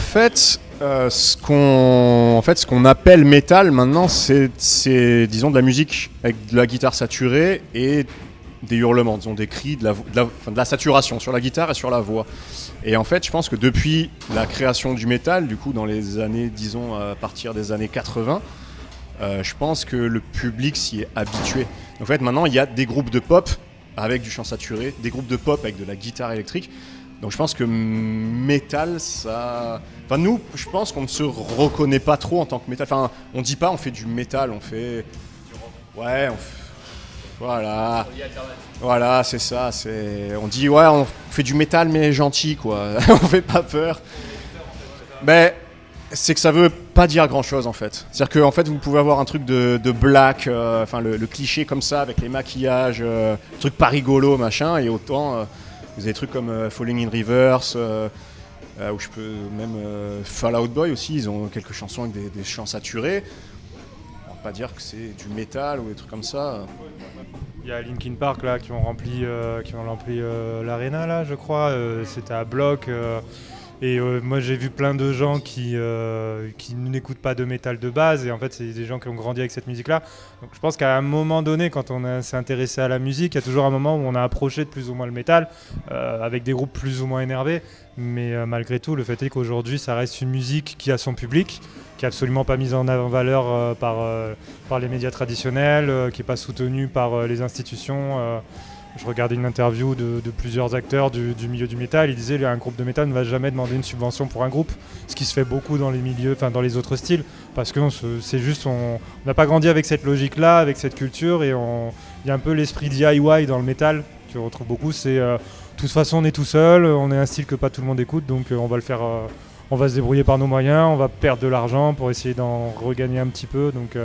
fait, ce qu'on appelle métal maintenant, c'est disons de la musique avec de la guitare saturée et des hurlements, disons des cris, de la saturation sur la guitare et sur la voix. Et en fait, je pense que depuis la création du métal, du coup dans les années, disons à partir des années 80, je pense que le public s'y est habitué. En fait, maintenant, il y a des groupes de pop avec du chant saturé, des groupes de pop avec de la guitare électrique. Donc je pense que métal, ça... Enfin nous, je pense qu'on ne se reconnaît pas trop en tant que métal. Enfin, on dit pas on fait du métal, on fait... Ouais, voilà. Voilà, c'est ça. On dit ouais, on fait du métal mais gentil, quoi. On fait pas peur. Mais c'est que ça veut pas dire grand chose en fait. C'est-à-dire que en fait, vous pouvez avoir un truc de black, le cliché comme ça avec les maquillages, truc pas rigolo, machin, et autant... Vous avez des trucs comme Falling in Reverse, où je peux même Fall Out Boy aussi, ils ont quelques chansons avec des chants saturés. On va pas dire que c'est du métal ou des trucs comme ça. Il y a Linkin Park là qui ont rempli l'arena là, je crois. C'était à bloc. Moi j'ai vu plein de gens qui n'écoutent pas de métal de base, et en fait c'est des gens qui ont grandi avec cette musique-là. Donc je pense qu'à un moment donné, quand on s'est intéressé à la musique, il y a toujours un moment où on a approché de plus ou moins le métal, avec des groupes plus ou moins énervés. Mais malgré tout, le fait est qu'aujourd'hui ça reste une musique qui a son public, qui est absolument pas mise en valeur par les médias traditionnels, qui n'est pas soutenue par les institutions. Je regardais une interview de plusieurs acteurs du milieu du métal. Ils disaient qu'un groupe de métal ne va jamais demander une subvention pour un groupe, ce qui se fait beaucoup dans les milieux, dans les autres styles, parce que c'est juste, on n'a pas grandi avec cette logique-là, avec cette culture, et il y a un peu l'esprit DIY dans le métal qu'on retrouve beaucoup. C'est de toute façon on est tout seul, on est un style que pas tout le monde écoute, donc on va le faire, on va se débrouiller par nos moyens, on va perdre de l'argent pour essayer d'en regagner un petit peu. Donc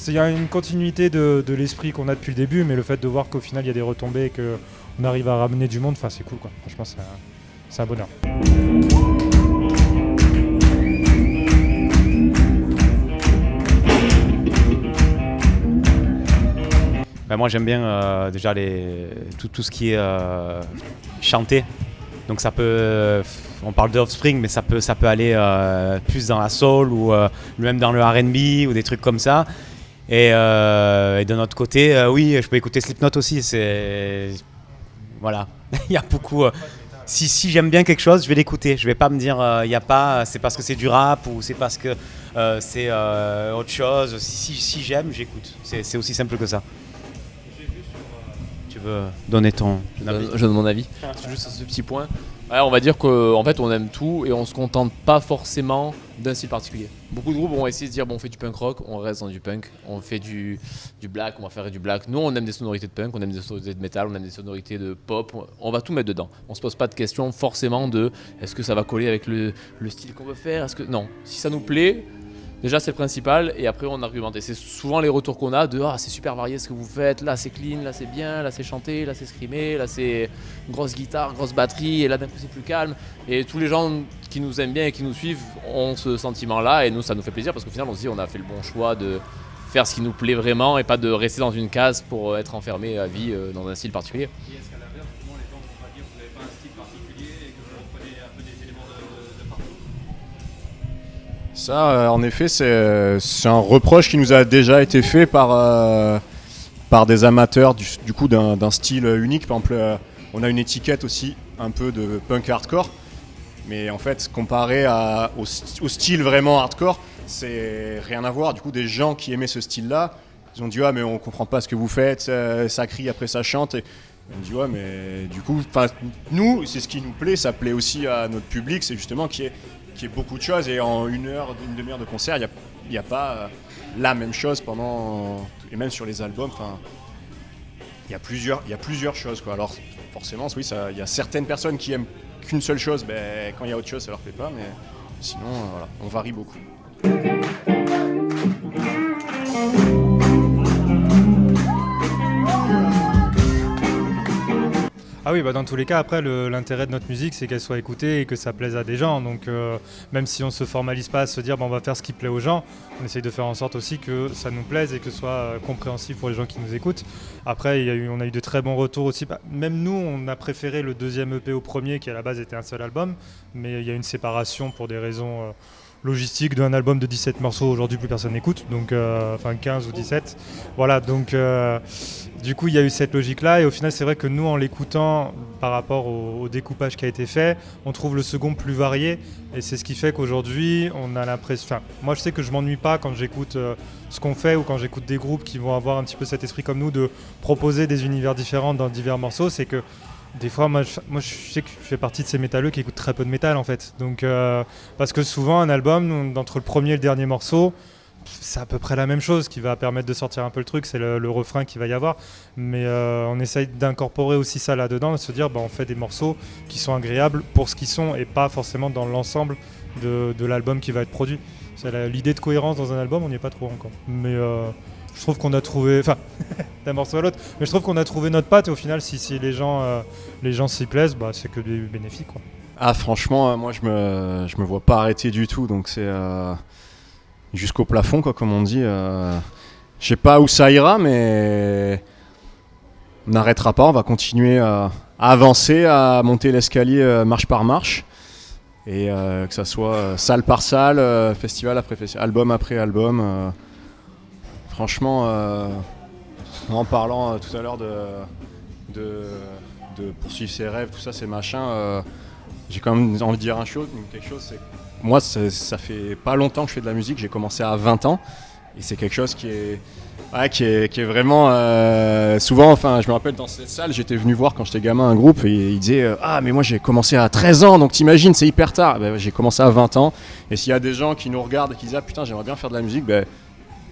il y a une continuité de l'esprit qu'on a depuis le début, mais le fait de voir qu'au final il y a des retombées et qu'on arrive à ramener du monde, c'est cool, quoi. Franchement c'est un bonheur. Moi j'aime bien déjà tout ce qui est chanté. Donc ça peut, on parle de Offspring, mais ça peut aller plus dans la soul ou même dans le R&B ou des trucs comme ça. Et de notre côté, oui, je peux écouter Slipknot aussi. Voilà, il y a beaucoup. Si j'aime bien quelque chose, je vais l'écouter. Je vais pas me dire, c'est parce que c'est du rap ou c'est parce que c'est autre chose. Si j'aime, j'écoute. C'est aussi simple que ça. Tu veux donner ton avis? Je donne mon avis. Juste sur ce petit point. Ouais, on va dire qu'en fait on aime tout et on se contente pas forcément d'un style particulier. Beaucoup de groupes vont essayer de dire on fait du punk rock, on reste dans du punk, on fait du black, on va faire du black. Nous on aime des sonorités de punk, on aime des sonorités de metal, on aime des sonorités de pop, on va tout mettre dedans. On se pose pas de questions forcément de est-ce que ça va coller avec le style qu'on veut faire, non, si ça nous plaît. Déjà c'est le principal, et après on argumente. Et c'est souvent les retours qu'on a de c'est super varié ce que vous faites, là c'est clean, là c'est bien, là c'est chanté, là c'est screamé, là c'est grosse guitare, grosse batterie, et là d'un coup c'est plus calme. Et tous les gens qui nous aiment bien et qui nous suivent ont ce sentiment là, et nous ça nous fait plaisir parce qu'au final on se dit on a fait le bon choix de faire ce qui nous plaît vraiment et pas de rester dans une case pour être enfermé à vie dans un style particulier. Et est-ce qu'à l'inverse, les gens ne vont pas dire que vous n'avez pas un style particulier et que vous reprenez un peu des éléments de partout? Ça, en effet, c'est un reproche qui nous a déjà été fait par des amateurs du coup d'un style unique. Par exemple, on a une étiquette aussi un peu de punk hardcore, mais en fait, comparé au style vraiment hardcore, c'est rien à voir. Du coup, des gens qui aimaient ce style-là, ils ont dit mais on comprend pas ce que vous faites, ça crie après ça chante. Et on dit mais du coup, nous, c'est ce qui nous plaît, ça plaît aussi à notre public, c'est justement qu'il y ait beaucoup de choses, et en une demi-heure de concert, il n'y a pas la même chose et même sur les albums, il y a plusieurs choses, quoi. Alors forcément, oui, il y a certaines personnes qui aiment qu'une seule chose, quand il y a autre chose, ça leur plaît pas, mais sinon, voilà, on varie beaucoup. Ah oui, bah dans tous les cas, après, l'intérêt de notre musique, c'est qu'elle soit écoutée et que ça plaise à des gens. Donc, même si on ne se formalise pas à se dire, on va faire ce qui plaît aux gens, on essaye de faire en sorte aussi que ça nous plaise et que ce soit compréhensible pour les gens qui nous écoutent. Après, on a eu de très bons retours aussi. Même nous, on a préféré le deuxième EP au premier, qui à la base était un seul album. Mais il y a une séparation pour des raisons logistiques d'un album de 17 morceaux. Aujourd'hui, plus personne n'écoute. Donc, 15 ou 17. Voilà, donc... Du coup, il y a eu cette logique-là et au final, c'est vrai que nous, en l'écoutant par rapport au découpage qui a été fait, on trouve le second plus varié et c'est ce qui fait qu'aujourd'hui, on a l'impression... Enfin, moi, je sais que je m'ennuie pas quand j'écoute ce qu'on fait ou quand j'écoute des groupes qui vont avoir un petit peu cet esprit comme nous de proposer des univers différents dans divers morceaux. C'est que des fois, moi, je sais que je fais partie de ces métalleux qui écoutent très peu de métal en fait. Donc, parce que souvent, un album, entre le premier et le dernier morceau, c'est à peu près la même chose qui va permettre de sortir un peu le truc, c'est le refrain qu'il va y avoir. Mais on essaye d'incorporer aussi ça là-dedans, de se dire on fait des morceaux qui sont agréables pour ce qu'ils sont et pas forcément dans l'ensemble de l'album qui va être produit. C'est l'idée de cohérence dans un album, on n'y est pas trop encore. Mais je trouve qu'on a trouvé, enfin, d'un morceau à l'autre, mais je trouve qu'on a trouvé notre patte et au final, si les gens s'y plaisent, c'est que des bénéfices, quoi. Ah franchement, moi je me vois pas arrêter du tout, donc c'est... jusqu'au plafond, quoi, comme on dit. Je sais pas où ça ira, mais on n'arrêtera pas. On va continuer à avancer, à monter l'escalier marche par marche. Et que ça soit salle par salle, festival après festival, album après album. Franchement, en parlant tout à l'heure de poursuivre ses rêves, tout ça, ces machins, j'ai quand même envie de dire quelque chose, c'est moi, ça fait pas longtemps que je fais de la musique, j'ai commencé à 20 ans et c'est quelque chose qui est vraiment souvent, enfin je me rappelle dans cette salle, j'étais venu voir quand j'étais gamin un groupe et ils disaient ah mais moi j'ai commencé à 13 ans donc t'imagines c'est hyper tard. J'ai commencé à 20 ans et s'il y a des gens qui nous regardent et qui disent ah putain j'aimerais bien faire de la musique,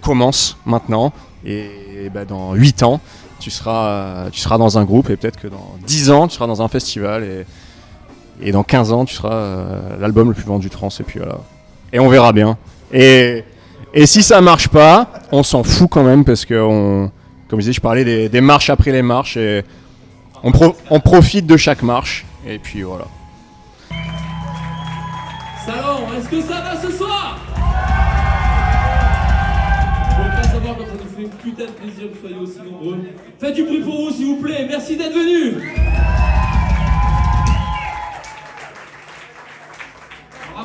commence maintenant et dans 8 ans tu seras dans un groupe et peut-être que dans 10 ans tu seras dans un festival et dans 15 ans, tu seras l'album le plus vendu de France. Et puis voilà. Et on verra bien. Et si ça marche pas, on s'en fout quand même parce que, comme je disais, je parlais des marches après les marches. Et on profite de chaque marche. Et puis voilà. Salon, est-ce que ça va ce soir? Je voudrais savoir quand ça nous fait putain de plaisir que vous soyez aussi nombreux. Faites du bruit pour vous, s'il vous plaît. Merci d'être venus.